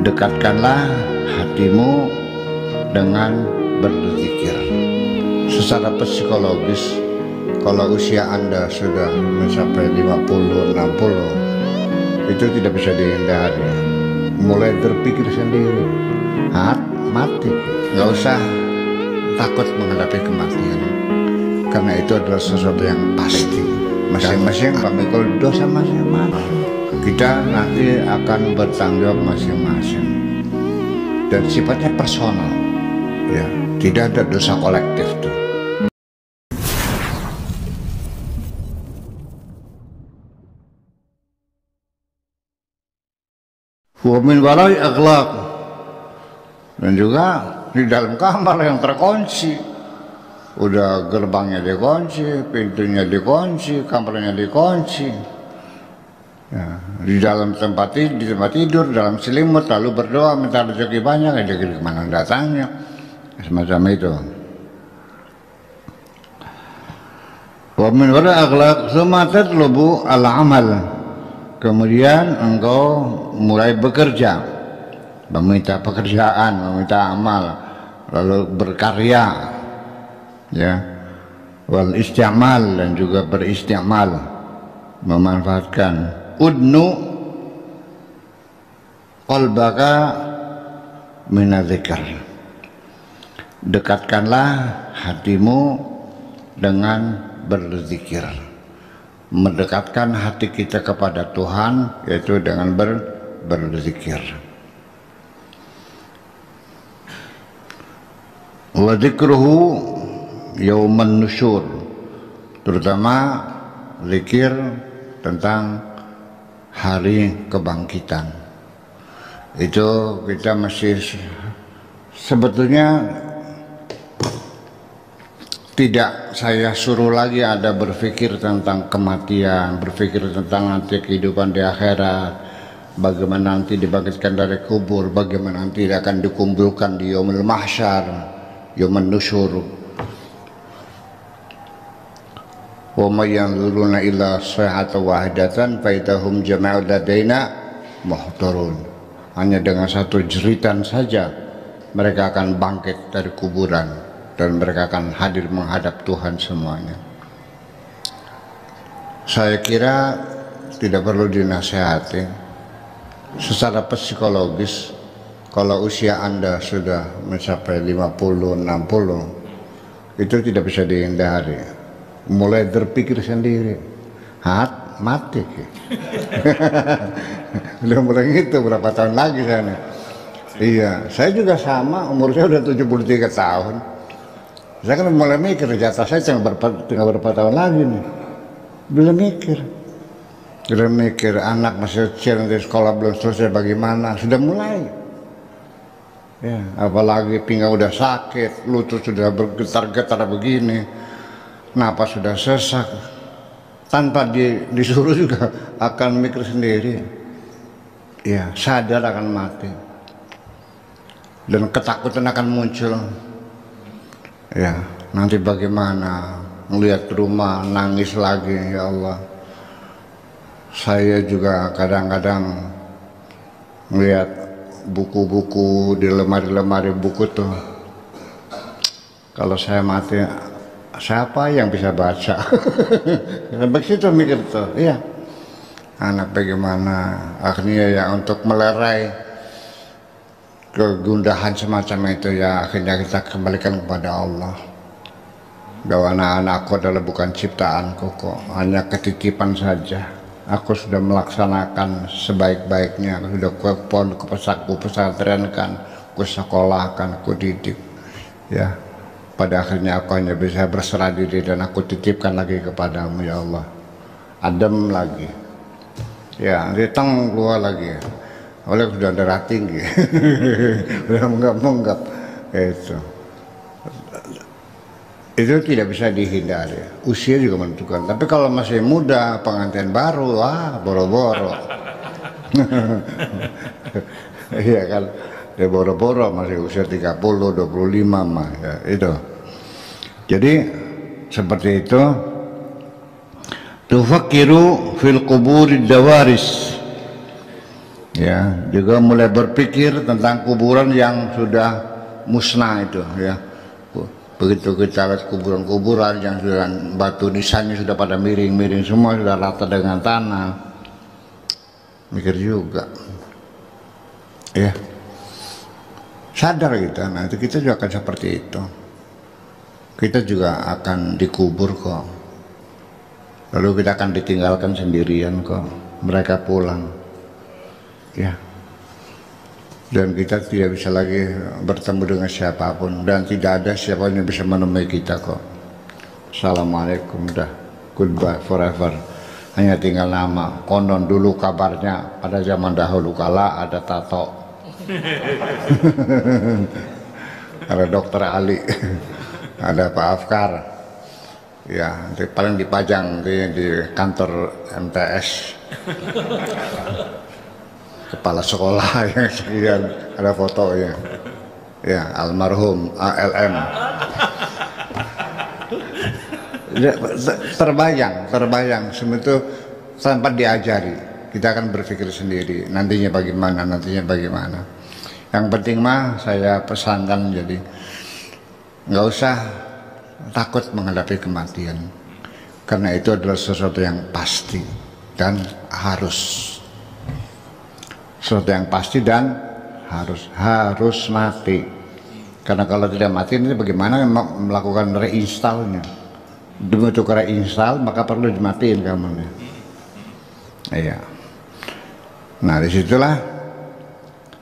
Dekatkanlah hatimu dengan berzikir. Secara psikologis, kalau usia Anda sudah mencapai 50-60, itu tidak bisa dihindari. Mulai berpikir sendiri, mati, nggak usah takut menghadapi kematian, karena itu adalah sesuatu yang pasti. Masing-masing memikul dosa masing-masing. Kita nanti akan bertanggung jawab masing-masing, dan sifatnya personal, ya, tidak ada dosa kolektif tuh. Wa min walai akhlak, dan juga di dalam kamar yang terkunci, udah gerbangnya dikunci, pintunya dikunci, kamarnya dikunci. Ya, di dalam tempat tidur, dalam selimut, lalu berdoa minta rezeki banyak, rezeki kemana datangnya, semacam itu. Wa min wara akhlaq tsumma tatlubu al-amal, kemudian engkau mulai bekerja, meminta pekerjaan, meminta amal, lalu berkarya, ya, wal isti'mal, dan juga beristi'mal, memanfaatkan. Udnu qalbaka minadzikr, dekatkanlah hatimu dengan berzikir. Mendekatkan hati kita kepada Tuhan yaitu dengan berzikir. Wa dzikruhu yauman nusyur, terutama zikir tentang hari kebangkitan. Itu kita masih sebetulnya tidak saya suruh lagi ada berpikir tentang kematian, berpikir tentang nanti kehidupan di akhirat, bagaimana nanti dibangkitkan dari kubur, bagaimana nanti akan dikumpulkan di yaumul mahsyar, yaumun nusyur. Wa may yanzuruna illa sayhatan wahidatan fa idahum jama'u ladaina muhdarun. Hanya dengan satu jeritan saja mereka akan bangkit dari kuburan dan mereka akan hadir menghadap Tuhan semuanya. Saya kira tidak perlu dinasihati. Secara psikologis, kalau usia Anda sudah mencapai 50-60, itu tidak bisa dihindari. Mulai berpikir sendiri, mati. Udah mulai gitu, berapa tahun lagi sana. Iya, saya juga sama, umur saya udah 73 tahun. Saya kan mulai mikir, jatah saya tinggal berapa tahun lagi nih. Belum mikir, anak masih kecil, nanti sekolah belum selesai bagaimana, sudah mulai. Ya, apalagi pinggang udah sakit, lutut sudah bergetar-getar begini, napas sudah sesak, tanpa disuruh juga akan mikir sendiri. Ya, sadar akan mati dan ketakutan akan muncul. Ya, nanti bagaimana melihat rumah nangis lagi, ya Allah. Saya juga kadang-kadang melihat buku-buku di lemari-lemari buku tuh, kalau saya mati siapa yang bisa baca? Begitu mikir tuh, iya. Anak bagaimana akhirnya ya, untuk melerai kegundahan semacam itu ya, akhirnya kita kembalikan kepada Allah. Bahwa anak-anakku adalah bukan ciptaanku kok, hanya ketitipan saja. Aku sudah melaksanakan sebaik-baiknya, aku sudah ku pesantrenkan, ku sekolahkan, ku didik, ya. Pada akhirnya aku hanya bisa berserah diri dan aku titipkan lagi kepadamu, ya Allah. Adem lagi, ya, ditang keluar lagi, oleh sudah darah tinggi, sudah menggap-menggap, itu tidak bisa dihindari. Usia juga menentukan. Tapi kalau masih muda, pengantin baru, boro-boro. Iya kan, dia boro-boro masih usia 30, 25 mah, ya, itu. Jadi seperti itu. Tufakiru fil quburi dawaris, Ya, juga mulai berpikir tentang kuburan yang sudah musnah itu ya. Begitu kita lihat kuburan-kuburan yang sudah batu nisannya sudah pada miring-miring semua, sudah rata dengan tanah, mikir juga ya, sadar kita nanti kita juga akan seperti itu, kita juga akan dikubur kok, lalu kita akan ditinggalkan sendirian kok, mereka pulang ya, dan kita tidak bisa lagi bertemu dengan siapapun, dan tidak ada siapa yang bisa menemui kita kok. Assalamualaikum, dah goodbye forever, hanya tinggal nama. Konon dulu kabarnya pada zaman dahulu kala ada tato ada Dokter Ali ada Pak Afkar ya, paling dipajang di kantor MTS kepala sekolah yang sekian, ada fotonya ya, almarhum ALM. terbayang semua itu tanpa diajari, kita akan berpikir sendiri nantinya bagaimana. Yang penting mah saya pesankan, jadi nggak usah takut menghadapi kematian, karena itu adalah sesuatu yang pasti dan harus. Sesuatu yang pasti dan harus mati. Karena kalau tidak mati ini bagaimana melakukan reinstalnya? Demi untuk reinstall maka perlu dimatiin kamu. Iya. Nah disitulah,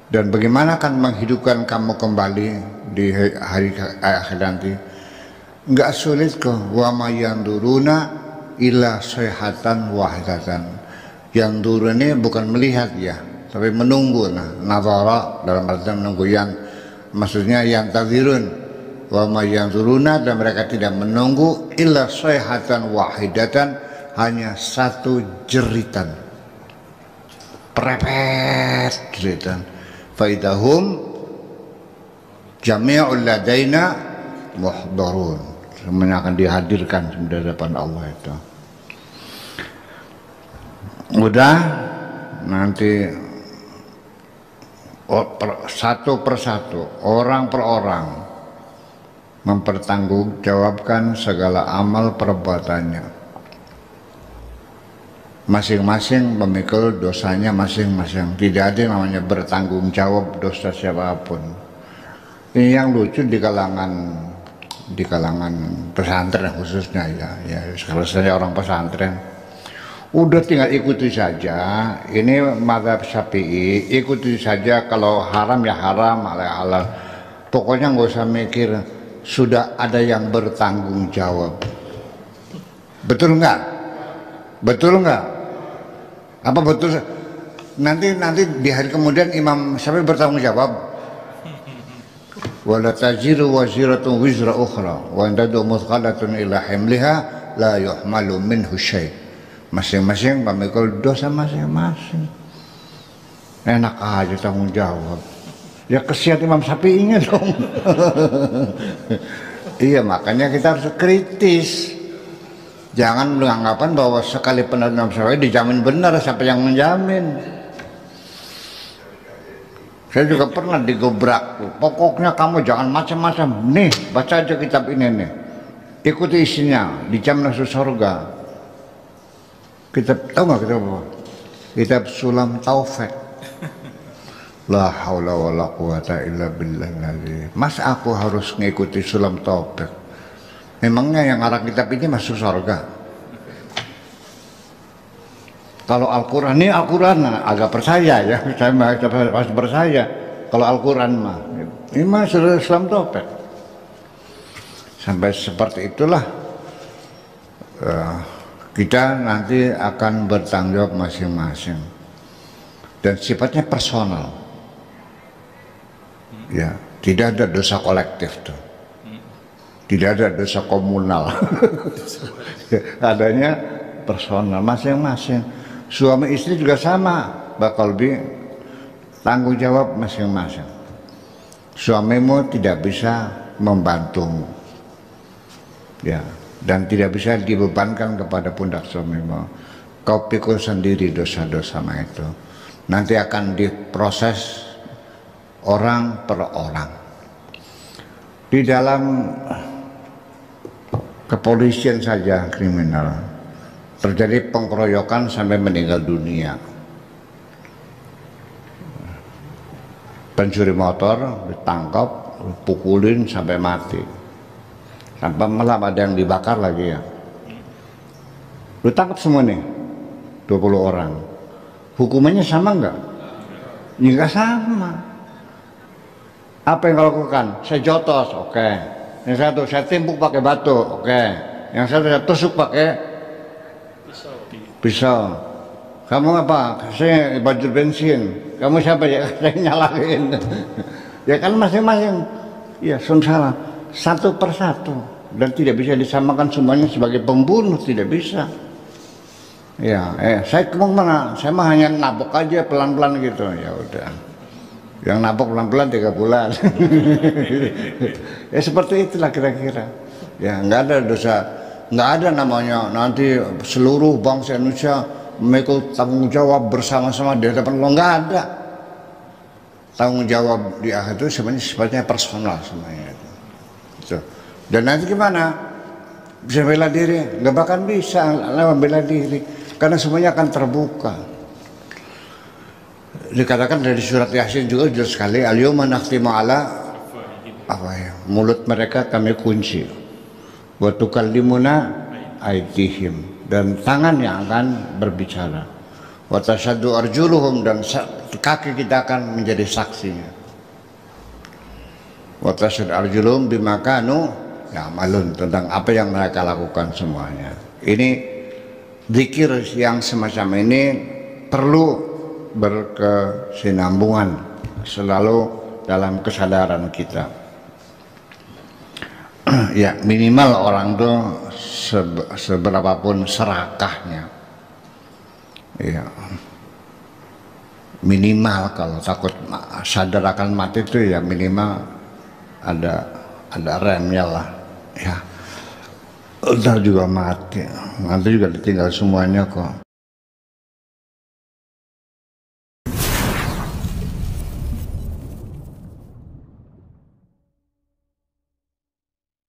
dan bagaimana akan menghidupkan kamu kembali di hari akhir nanti? Enggak sulit kok. Wa may yanduruna illa sayhatan wahidatan. Yang dulu ini bukan melihat ya, tapi menunggu. Nah, nazara dalam artian menunggu, yang maksudnya yang tazirun wa may yanzuruna, dan mereka tidak menunggu illa sayhatan wahidatan, hanya satu jeritan, prepet jeritan, faidahum jami'ul ladaina muhdarun, semuanya akan dihadirkan di depan Allah itu. Udah nanti satu persatu, orang per orang mempertanggungjawabkan segala amal perbuatannya. Masing-masing memikul dosanya masing-masing. Tidak ada yang namanya bertanggung jawab dosa siapapun. Ini yang lucu di kalangan pesantren khususnya ya. Kalau saya orang pesantren, udah tinggal ikuti saja. Ini mazhab Syafi'i, ikuti saja, kalau haram ya haram, halal. Pokoknya nggak usah mikir, sudah ada yang bertanggung jawab. Betul nggak? Betul nggak? Apa betul? Nanti di hari kemudian Imam Syafi'i bertanggung jawab. Wala taziru waziratun wizra ukhra wa indadu muthqalatun ila himliha la yuhmalu minhu syai'. Masing-masing memikul dosa masing-masing. Enak aja tanggung jawab. Ya kesian Imam Syafi'inya dong. Iya, makanya kita harus kritis. Jangan beranggapan bahwa sekali benar Imam Syafi'i dijamin benar, siapa yang menjamin? Saya juga pernah digebrak. Pokoknya kamu jangan macam-macam. Nih, baca aja kitab ini nih. Ikuti isinya, dijamin masuk surga. Kitab, tahu nggak kitab apa? Kitab Sulam Taufik. La haula wala quwata illa billah. Mas aku harus ngikuti Sulam Taufik? Memangnya yang arah kitab ini masuk surga? Kalau Al-Quran ini, Al-Quran agak percaya ya, saya masih percaya. Kalau Al-Quran mah ini mah Sulam Taufik. Sampai seperti itulah kita nanti akan bertanggung jawab masing-masing, dan sifatnya personal. Ya, tidak ada dosa kolektif tuh, tidak ada dosa komunal. Adanya personal masing-masing. Suami istri juga sama, bakal tanggung jawab masing-masing. Suamimu tidak bisa membantumu, ya, dan tidak bisa dibebankan kepada pundak suamimu. Kau pikul sendiri dosa-dosa itu. nanti akan diproses orang per orang. Di dalam kepolisian saja kriminal terjadi pengkeroyokan sampai meninggal dunia. Pencuri motor ditangkap, pukulin sampai mati, sampai malam ada yang dibakar lagi ya. Ditangkap semua nih 20 orang. Hukumannya sama enggak? Ya enggak sama. Apa yang kau lakukan? Saya jotos, oke. Yang satu saya timpuk pakai batu, oke. Yang satu saya tusuk pakai pisau. Kamu apa? Saya baju bensin. Kamu siapa ya? Saya nyalain. Ya kan masing-masing. Ya salah. Satu persatu. Dan tidak bisa disamakan semuanya sebagai pembunuh, tidak bisa. Ya, saya kemana? Saya mah hanya nabok aja pelan-pelan gitu. Ya udah. Yang nabok pelan-pelan 3 bulan. Ya seperti itulah kira-kira. Ya nggak ada dosa, nggak ada namanya nanti seluruh bangsa Indonesia memikul tanggung jawab bersama-sama di hadapan Allah, nggak ada. Tanggung jawab di akhir itu sebenarnya sifatnya personal semuanya itu. Gitu. Dan nanti gimana? Bisa bela diri? Nggak bakal bisa lewat bela diri karena semuanya akan terbuka. Dikatakan dari surat Yasin juga jelas sekali, al-yawma nakhtimu ala apa ya, mulut mereka kami kunci, wa tukallimuna aydihim, dan tangan yang akan berbicara, wa tashaddu arjuluhum, dan kaki kita akan menjadi saksinya, wa tashaddu arjuluhum bima kanu ya'malun, tentang apa yang mereka lakukan semuanya. Ini zikir yang semacam ini perlu berkesinambungan selalu dalam kesadaran kita. Ya minimal orang tuh seberapapun serakahnya, ya minimal kalau takut sadar akan mati itu ya minimal ada remnya lah. Ya udah juga mati, nanti juga ditinggal semuanya kok.